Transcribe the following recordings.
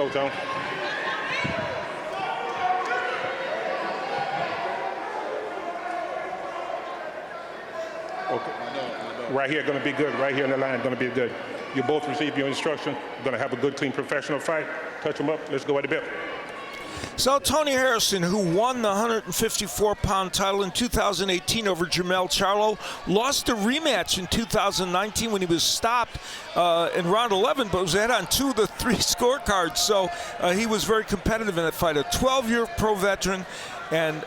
go, Tone. Okay. Right here, going to be good. Right here in the line, going to be good. You both receive your instruction. Going to have a good, clean, professional fight. Touch them up. Let's go at the belt. So Tony Harrison, who won the 154-pound title in 2018 over Jermell Charlo, lost a rematch in 2019 when he was stopped in round 11, but was ahead on 2 of the 3 scorecards. So he was very competitive in that fight. A 12-year pro veteran, and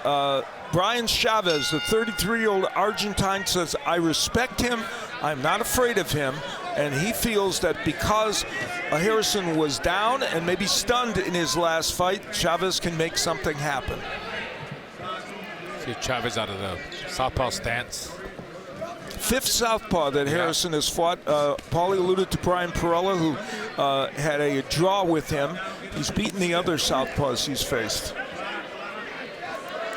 Brian Chavez, the 33-year-old Argentine, says, I respect him, I'm not afraid of him, and he feels that because Harrison was down and maybe stunned in his last fight, Chavez can make something happen. See Chavez out of the southpaw stance. 5th southpaw that Harrison has fought. Paulie alluded to Brian Perella, who had a draw with him. He's beaten the other southpaws he's faced.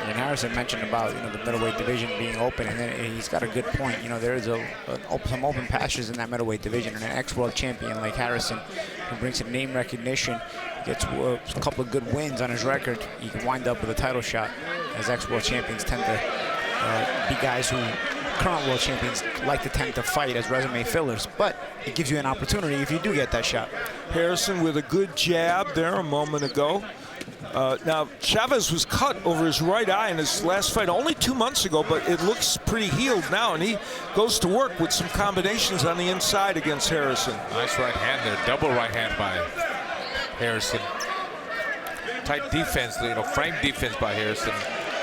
And Harrison mentioned about the middleweight division being open, and then he's got a good point. There's some open pastures in that middleweight division, and an ex-world champion like Harrison, who brings some name recognition, gets a couple of good wins on his record, he can wind up with a title shot, as ex-world champions tend to be guys who current world champions like to tend to fight as resume fillers, but it gives you an opportunity if you do get that shot. Harrison with a good jab there a moment ago. Now, Chavez was cut over his right eye in his last fight only 2 months ago, but it looks pretty healed now, and he goes to work with some combinations on the inside against Harrison. Nice right hand there, double right hand by Harrison. Tight defense, frame defense by Harrison.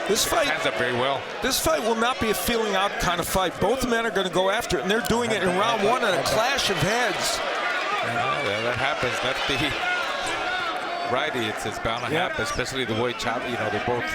This fight hands up very well. This fight will not be a feeling out kind of fight. Both men are going to go after it, and they're doing it in round 1 in a clash of heads. Yeah, that happens. That's the righty. It's bound to happen, especially the way Chavez, they're both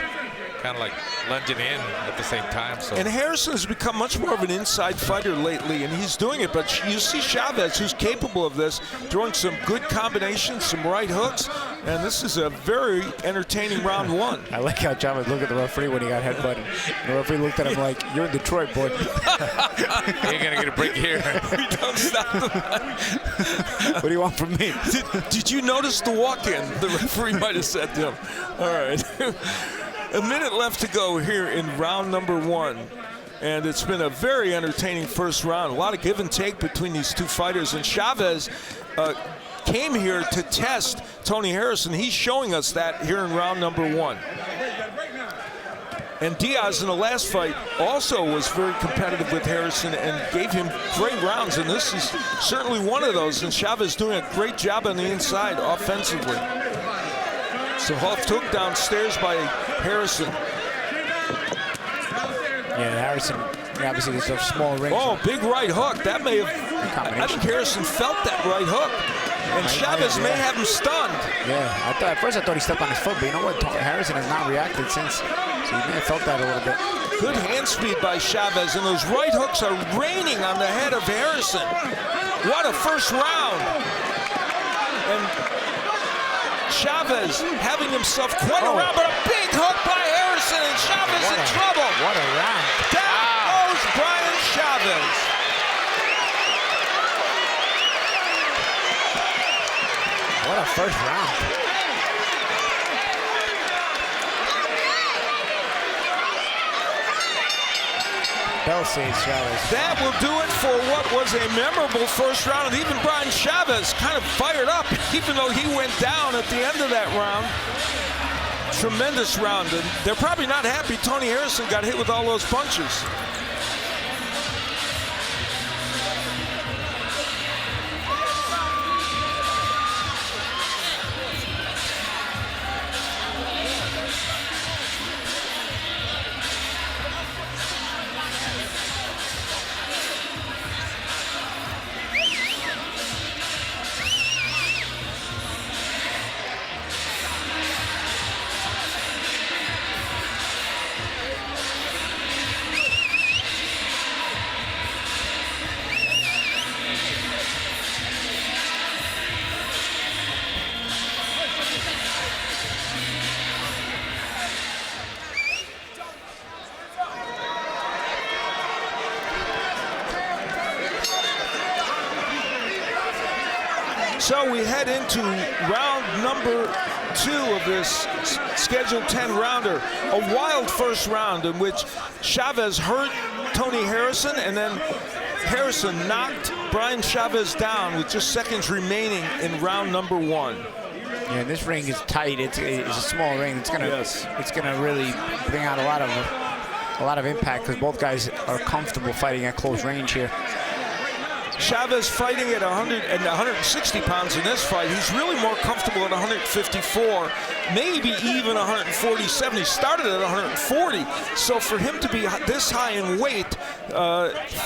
kind of like lunging in at the same time. So. And Harrison has become much more of an inside fighter lately, and he's doing it. But you see Chavez, who's capable of this, throwing some good combinations, some right hooks, and this is a very entertaining round 1. I like how Chavez looked at the referee when he got headbutted. The referee looked at him like, "You're in Detroit, boy. You ain't gonna get a break here." We don't stop them. What do you want from me? Did you notice the walk-in? The referee might have said to him. All right. A minute left to go here in round number 1. And it's been a very entertaining first round. A lot of give and take between these two fighters. And Chavez came here to test Tony Harrison. He's showing us that here in round number 1. And Diaz in the last fight also was very competitive with Harrison and gave him great rounds. And this is certainly one of those. And Chavez doing a great job on the inside offensively. So left hook downstairs by Harrison. Yeah, Harrison, obviously there's a small ring. Oh, big right hook. That may have, I think Harrison felt that right hook. And Chavez may have him stunned. Yeah, at first I thought he stepped on his foot, but you know what? Harrison has not reacted since. So he may have felt that a little bit. Good hand speed by Chavez, and those right hooks are raining on the head of Harrison. What a first round. And Chavez having himself quite a round, but a big hook by Harrison, and Chavez in trouble. What a round. Down goes Brian Chavez. What a first round. Bell saves Chavez. That will do it for what was a memorable first round. And even Brian Chavez kind of fired up, even though he went down at the end of that round. Tremendous round. And they're probably not happy Tony Harrison got hit with all those punches. So we head into round number 2 of this scheduled 10-rounder. A wild first round in which Chavez hurt Tony Harrison, and then Harrison knocked Brian Chavez down with just seconds remaining in round number 1. Yeah, this ring is tight. It's a small ring. It's gonna really bring out a lot of impact because both guys are comfortable fighting at close range here. Chavez fighting at 160 pounds in this fight. He's really more comfortable at 154, maybe even 147. He started at 140. So for him to be this high in weight,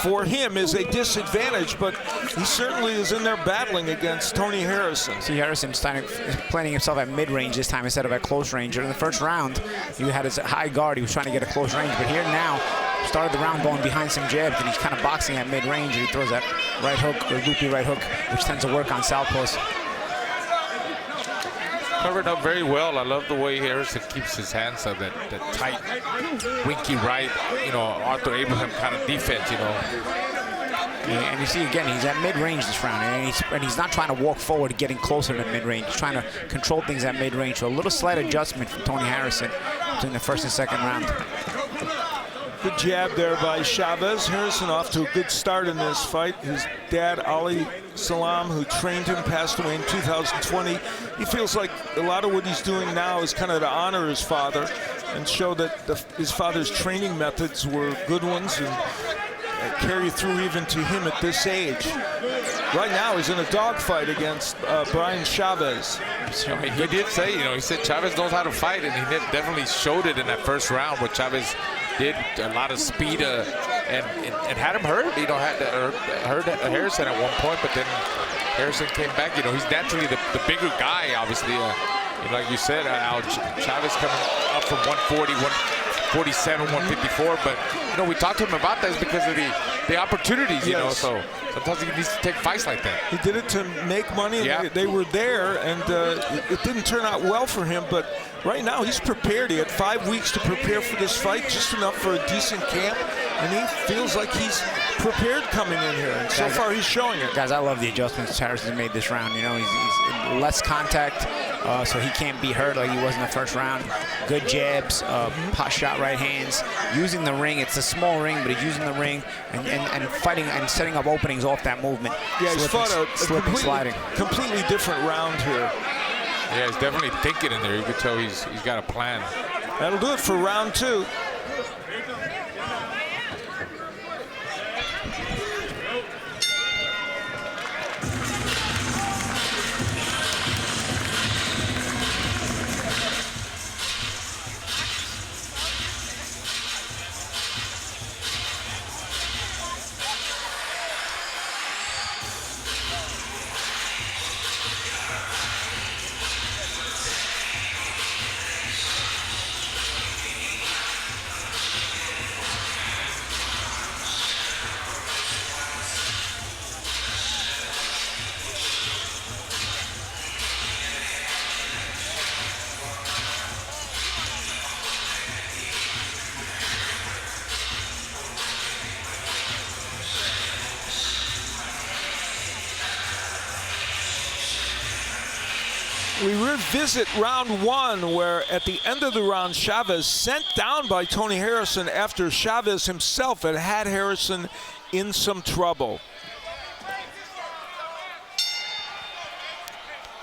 for him is a disadvantage, but he certainly is in there battling against Tony Harrison. See, Harrison's planning himself at mid-range this time instead of at close range. In the first round, he had his high guard. He was trying to get a close range, but here now, started the round going behind some jabs, and he's kind of boxing at mid-range, and he throws that right hook, or loopy right hook, which tends to work on southpaws. Covered up very well. I love the way Harrison keeps his hands up, that tight, winky right, you know, Arthur Abraham kind of defense, you know. Yeah, and you see again, he's at mid-range this round, and he's not trying to walk forward, getting closer to mid-range. He's trying to control things at mid-range. So a little slight adjustment from Tony Harrison between the first and second round. Good jab there by Chavez. Harrison off to a good start in this fight. His dad, Ali Salam, who trained him, passed away in 2020. He feels like a lot of what he's doing now is kind of to honor his father and show that his father's training methods were good ones and carry through even to him at this age. Right now, he's in a dogfight against Brian Chavez. He did say, you know, he said Chavez knows how to fight, and he definitely showed it in that first round where Chavez did a lot of speed and had him hurt. You know, hurt Harrison at one point, but then Harrison came back. You know, he's naturally the bigger guy, obviously. You know, like you said, Chavez coming up from 140, 147, 154. But, you know, we talked to him about that because of the opportunities, you know, so sometimes he needs to take fights like that. He did it to make money, and yeah. they were there, and it didn't turn out well for him, but right now he's prepared. He had 5 weeks to prepare for this fight, just enough for a decent camp, and he feels like he's prepared coming in here, and so far he's showing it. Guys, I love the adjustments Harrison made this round. You know, he's in less contact, so he can't be hurt like he was in the first round. Good jabs, pot shot right hands, using the ring. It's a small ring, but he's using the ring and fighting and setting up openings off that movement. Yeah, he's fought sliding. Completely different round here. Yeah, he's definitely thinking in there. You could tell he's got a plan. That'll do it for round 2. We revisit round 1, where at the end of the round, Chavez sent down by Tony Harrison after Chavez himself had Harrison in some trouble.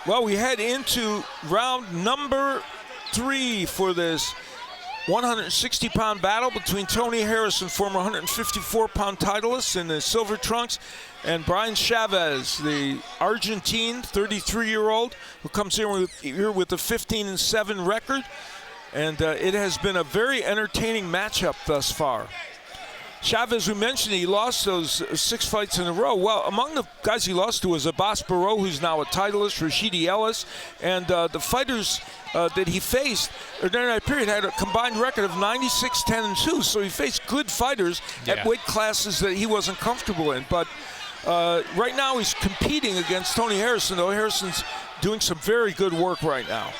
Well, we head into round number 3 for this 160-pound battle between Tony Harrison, former 154-pound titleist in the silver trunks, and Brian Chavez, the Argentine 33-year-old, who comes here with a 15-7 record. And it has been a very entertaining matchup thus far. Chavez, we mentioned, he lost those 6 fights in a row. Well, among the guys he lost to was Abbas Barrow, who's now a titleist, Rashidi Ellis, and the fighters that he faced during that period had a combined record of 96-10-2. So he faced good fighters at weight classes that he wasn't comfortable in. But right now he's competing against Tony Harrison, though Harrison's doing some very good work right now.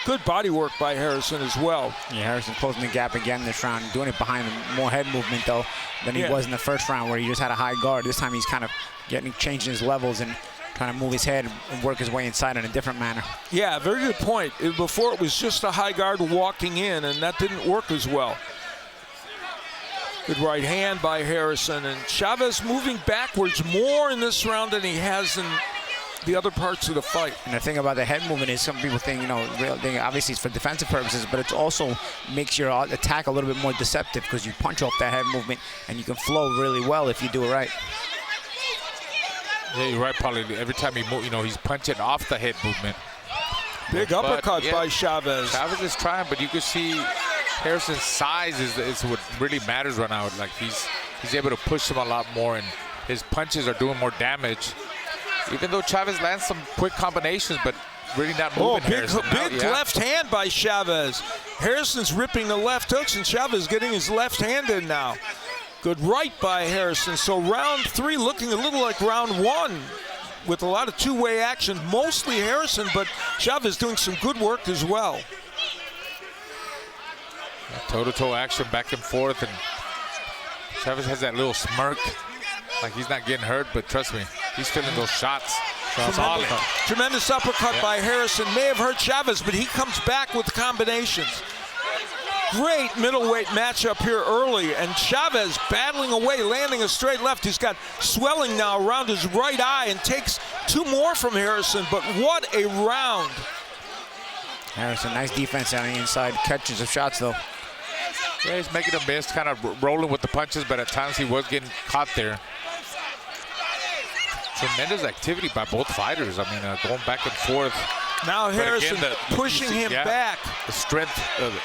Good body work by Harrison as well. Yeah, Harrison closing the gap again this round, doing it behind more head movement though than he was in the first round, where he just had a high guard. This time he's kind of changing his levels and trying to move his head and work his way inside in a different manner. Yeah, very good point. Before it was just a high guard walking in, and that didn't work as well. Good right hand by Harrison, and Chavez moving backwards more in this round than he has in the other parts of the fight. And the thing about the head movement is some people think, you know, obviously it's for defensive purposes, but it also makes your attack a little bit more deceptive because you punch off that head movement and you can flow really well if you do it right. Yeah, you're right, Paulie. Every time he moves, you know, he's punching off the head movement. Big uppercut by Chavez. Chavez is trying, but you can see Harrison's size is what really matters right now. Like he's able to push him a lot more, and his punches are doing more damage. Even though Chavez lands some quick combinations, but really not moving Harrison. Big left hand by Chavez. Harrison's ripping the left hooks, and Chavez getting his left hand in now. Good right by Harrison. So round 3 looking a little like round 1 with a lot of two-way action. Mostly Harrison, but Chavez doing some good work as well. Toe-to-toe action back and forth, and Chavez has that little smirk like he's not getting hurt, but trust me, he's feeling those shots. Tremendous uppercut by Harrison. May have hurt Chavez, but he comes back with combinations. Great middleweight matchup here early, and Chavez battling away, landing a straight left. He's got swelling now around his right eye and takes 2 more from Harrison, but what a round. Harrison, nice defense on the inside, catches of shots though. Yeah, he's making a miss, kind of rolling with the punches, but at times he was getting caught there. Tremendous activity by both fighters. I mean, going back and forth. Now Harrison pushing him back. The strength of it.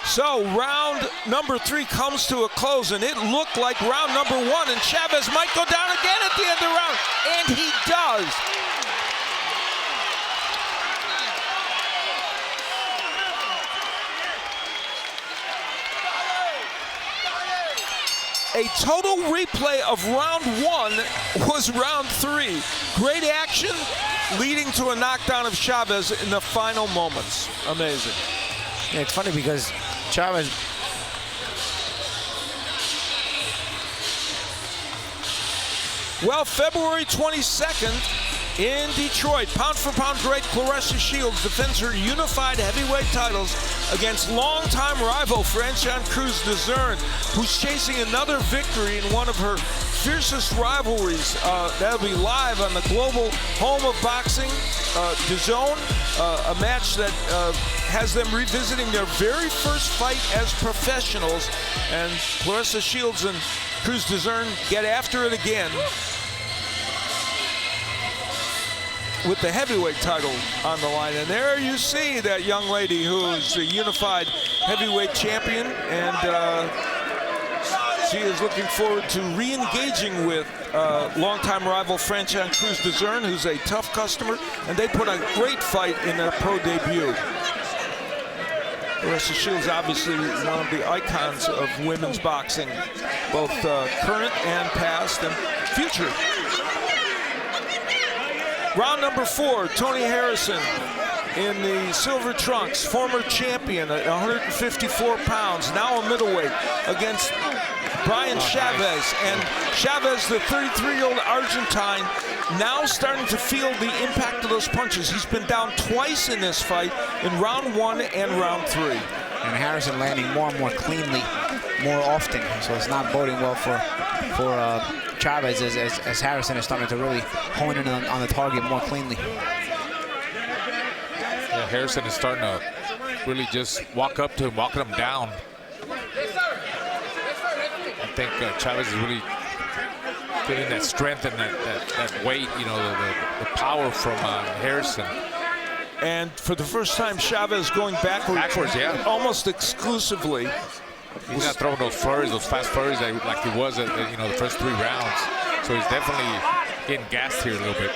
So round number 3 comes to a close, and it looked like round number 1, and Chavez might go down again at the end of the round, and he does. A total replay of round 1 was round 3. Great action leading to a knockdown of Chavez in the final moments. Amazing. Yeah, it's funny because Chavez, well, February 22nd in Detroit, pound-for-pound great Claressa Shields defends her unified heavyweight titles against longtime rival Franchon Cruz DAZN, who's chasing another victory in one of her fiercest rivalries. That'll be live on the global home of boxing, DAZN, a match that has them revisiting their very first fight as professionals, and Claressa Shields and Cruz DAZN get after it again with the heavyweight title on the line. And there you see that young lady who's the unified heavyweight champion, and she is looking forward to re-engaging with longtime rival Franchon Cruz DAZN, who's a tough customer, and they put a great fight in their pro debut. Claressa Shields, obviously one of the icons of women's boxing, both current and past and future. Round number 4, Tony Harrison in the silver trunks, former champion at 154 pounds, now a middleweight, against Brian Chavez. And Chavez, the 33-year-old Argentine, now starting to feel the impact of those punches. He's been down twice in this fight, in round 1 and round 3. And Harrison landing more and more cleanly, more often. So it's not boding well for Chavez as Harrison is starting to really hone in on the target more cleanly. Yeah, Harrison is starting to really just walk up to him, walking him down. I think Chavez is really getting that strength and that weight, you know, the power from Harrison. And for the first time, Chavez going backwards, yeah, almost exclusively. He's not throwing those flurries, those fast flurries like he was at the first 3 rounds. So he's definitely getting gassed here a little bit.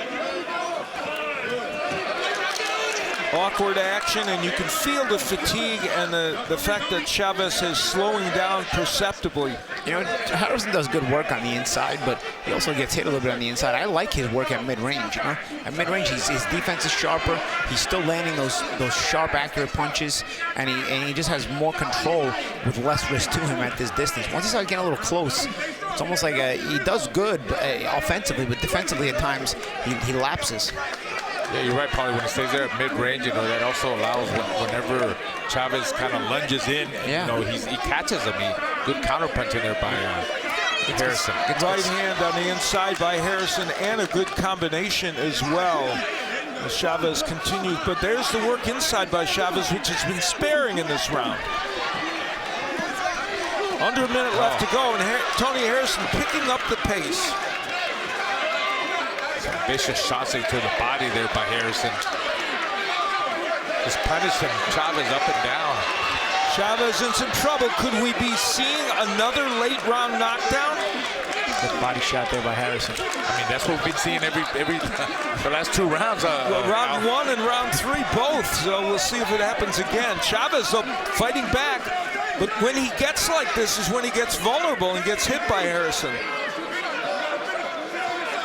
awkward action, and you can feel the fatigue and the fact that Chavez is slowing down perceptibly. You know, Harrison does good work on the inside, but he also gets hit a little bit on the inside. I like his work at mid-range. You know? At mid-range, his defense is sharper. He's still landing those sharp, accurate punches, and he just has more control with less risk to him at this distance. Once he starts getting a little close, it's almost like he does good offensively, but defensively at times he lapses. Yeah, you're right, probably when he stays there at mid-range, you know, that also allows whenever Chavez kind of lunges in, yeah. you know, he catches him. Good counter punch in there by Harrison. Right hand on the inside by Harrison, and a good combination as well. Chavez continues, but there's the work inside by Chavez, which has been sparing in this round. Under a minute left to go, and Tony Harrison picking up the pace. Some vicious shots to the body there by Harrison. Just punishing Chavez up and down. Chavez in some trouble. Could we be seeing another late round knockdown? Good body shot there by Harrison. I mean, that's what we've been seeing every the last 2 rounds. Round 1 and round 3 both. So we'll see if it happens again. Chavez fighting back, but when he gets like this is when he gets vulnerable and gets hit by Harrison.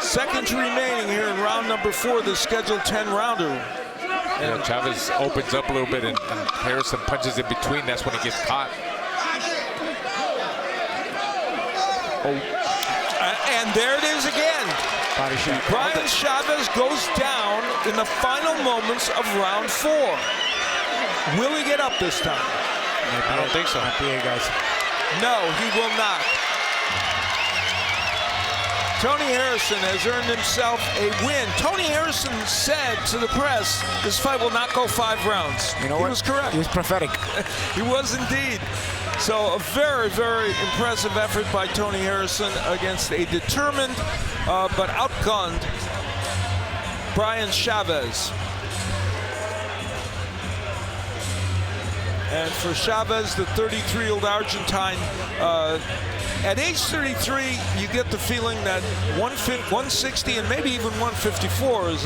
Seconds remaining here in round number 4, the scheduled 10-rounder. Yeah, Chavez opens up a little bit, and Harrison punches in between. That's when he gets caught. And there it is again. Body shot. Brian Chavez goes down in the final moments of round 4. Will he get up this time? I don't think so. Guys. No, he will not. Tony Harrison has earned himself a win. Tony Harrison said to the press, this fight will not go 5 rounds. You know he what? was correct. He was prophetic. He was indeed. So a very, very impressive effort by Tony Harrison against a determined but outgunned Brian Chavez. And for Chavez, the 33-year-old Argentine, at age 33, you get the feeling that 160 and maybe even 154 is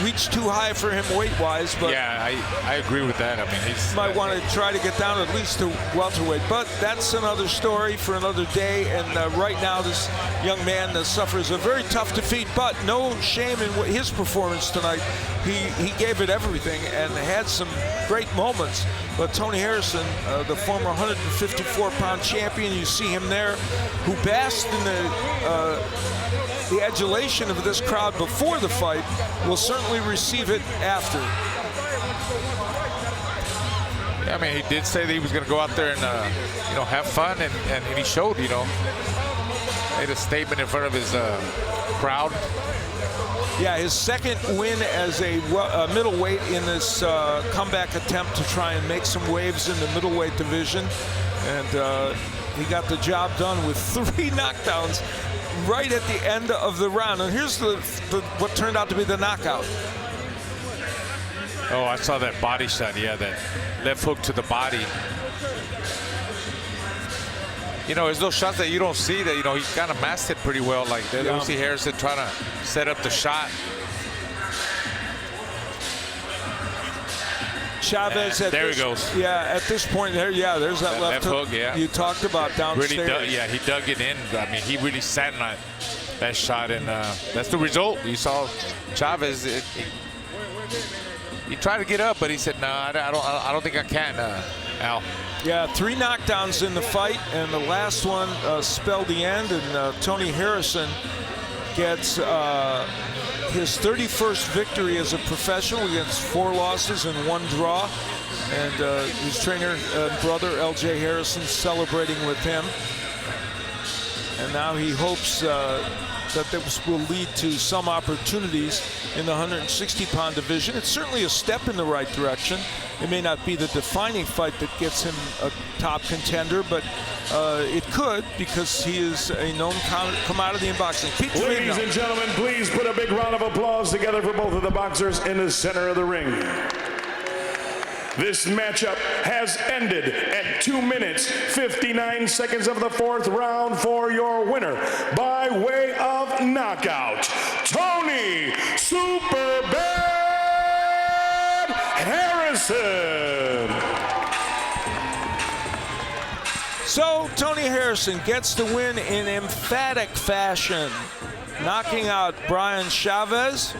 reached too high for him weight-wise. But yeah, I agree with that. I mean, he's might want to try to get down at least to welterweight. But that's another story for another day. And right now, this young man suffers a very tough defeat, but no shame in his performance tonight. He gave it everything and had some great moments. But Tony Harrison, the former 154-pound champion, you see him there, who basked in the adulation of this crowd before the fight, will certainly receive it after. Yeah, I mean, he did say that he was going to go out there and you know, have fun, and he showed. You know, made a statement in front of his crowd. Yeah, his second win as a middleweight in this comeback attempt to try and make some waves in the middleweight division. And he got the job done with 3 knockdowns right at the end of the round. And here's what turned out to be the knockout. Oh, I saw that body shot. Yeah, that left hook to the body. You know, there's those shots that you don't see that, you know, he kind of masked it pretty well. Like, you don't see Harrison trying to set up the shot. Chavez, there he goes. Yeah, at this point there, yeah, there's that left hook yeah. you talked about downstairs. Really yeah, he dug it in. I mean, he really sat on that shot, and that's the result. You saw Chavez. He tried to get up, but he said, "No, I don't think I can." Al. Yeah, 3 knockdowns in the fight, and the last one spelled the end. And Tony Harrison gets his 31st victory as a professional against 4 losses and 1 draw. And his trainer and brother, L.J. Harrison, celebrating with him. And now he hopes that this will lead to some opportunities in the 160-pound division. It's certainly a step in the right direction. It may not be the defining fight that gets him a top contender, but it could, because he is a known commodity in boxing. Ladies and gentlemen, please put a big round of applause together for both of the boxers in the center of the ring. This matchup has ended at 2 minutes, 59 seconds of the 4th round for your winner by way of knockout, Tony Superbad Superbad Harrison. So Tony Harrison gets the win in emphatic fashion, knocking out Brian Chavez.